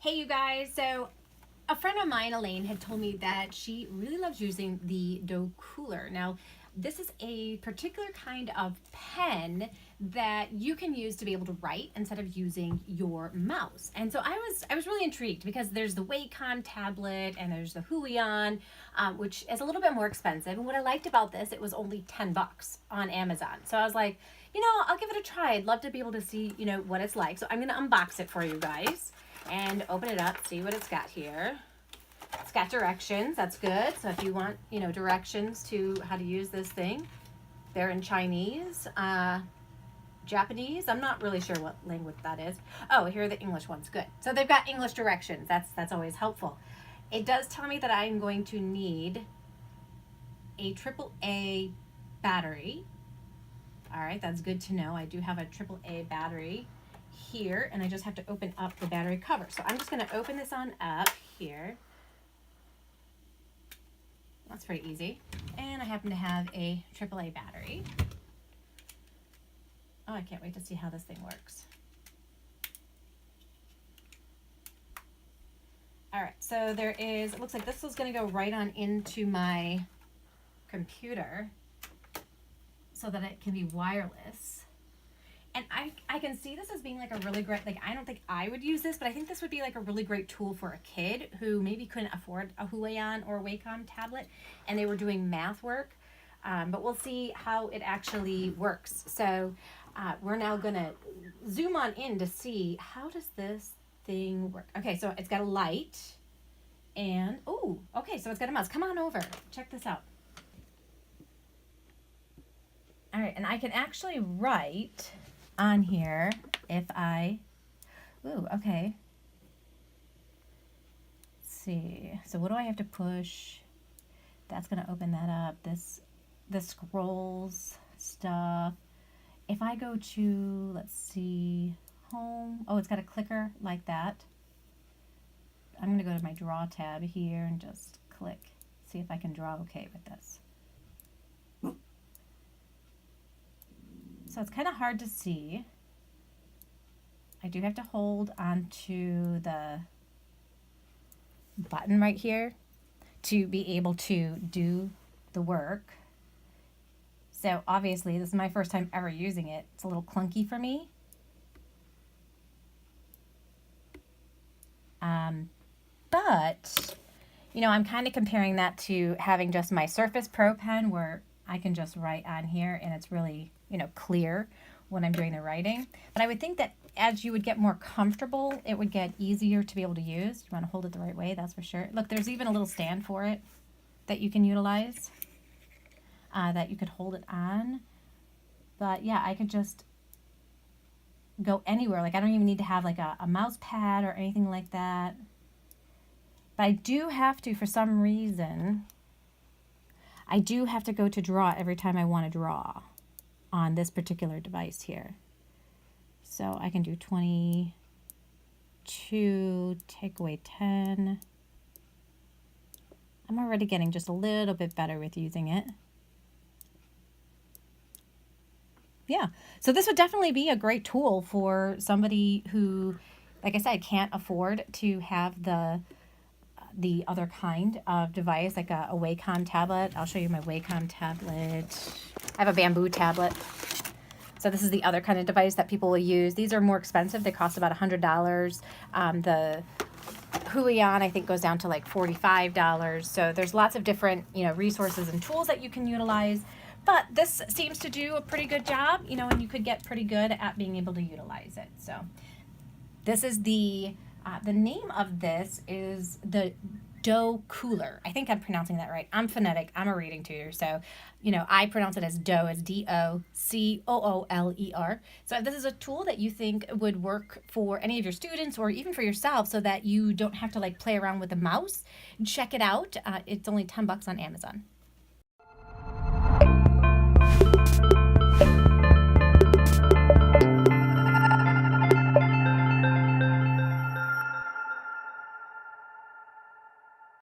Hey you guys, so a friend of mine, Elaine, had told me that she really loves using the Docooler. Now, this is a particular kind of pen that you can use to be able to write instead of using your mouse. And so I was really intrigued because there's the Wacom tablet and there's the Huion, which is a little bit more expensive. And what I liked about this, it was only 10 bucks on Amazon. So I was like, I'll give it a try. I'd love to be able to see, what it's like. So I'm going to unbox it for you guys and open it up, see what it's got here. It's got directions, that's good. So if you want, directions to how to use this thing, they're in Chinese, Japanese. I'm not really sure what language that is. Oh, here are the English ones, good. So they've got English directions, that's always helpful. It does tell me that I'm going to need a AAA battery. All right, that's good to know. I do have a AAA battery here, and I just have to open up the battery cover. So I'm just going to open this on up here. That's pretty easy. And I happen to have a AAA battery. Oh, I can't wait to see how this thing works. All right, so there is, it looks like this is going to go right on into my computer so that it can be wireless. And I can see this as being like a really great, like, I don't think I would use this, but I think this would be like a really great tool for a kid who maybe couldn't afford a Huion or a Wacom tablet and they were doing math work. But we'll see how it actually works. So we're now gonna zoom on in to see how does this thing work. Okay, so it's got a light and, oh, okay, so it's got a mouse. Come on over, check this out. All right, and I can actually write on here if I, ooh, okay. Let's see, so what do I have to push? That's gonna open that up. The scrolls stuff. If I go to, let's see, home, oh, it's got a clicker like that. I'm gonna go to my draw tab here and just click, see if I can draw okay with this. So it's kind of hard to see. I do have to hold onto the button right here to be able to do the work. So obviously this is my first time ever using it. It's a little clunky for me. But, I'm kind of comparing that to having just my Surface Pro pen where I can just write on here and it's really, clear when I'm doing the writing. But I would think that as you would get more comfortable, it would get easier to be able to use. You want to hold it the right way, that's for sure. Look, there's even a little stand for it that you can utilize, that you could hold it on. But yeah, I could just go anywhere. Like I don't even need to have like a mouse pad or anything like that. But I do have to, for some reason, I do have to go to draw every time I want to draw on this particular device here. So I can do 22, take away 10. I'm already getting just a little bit better with using it. Yeah, so this would definitely be a great tool for somebody who, like I said, can't afford to have the other kind of device, like a Wacom tablet. I'll show you my Wacom tablet. I have a bamboo tablet. So this is the other kind of device that people will use. These are more expensive. They cost about $100. The Huion, I think, goes down to like $45. So there's lots of different, resources and tools that you can utilize. But this seems to do a pretty good job, and you could get pretty good at being able to utilize it. So this is the name of this is the Docooler. I think I'm pronouncing that right. I'm phonetic. I'm a reading tutor. So, I pronounce it as dough, as Docooler. So if this is a tool that you think would work for any of your students or even for yourself so that you don't have to like play around with the mouse, check it out. It's only 10 bucks on Amazon.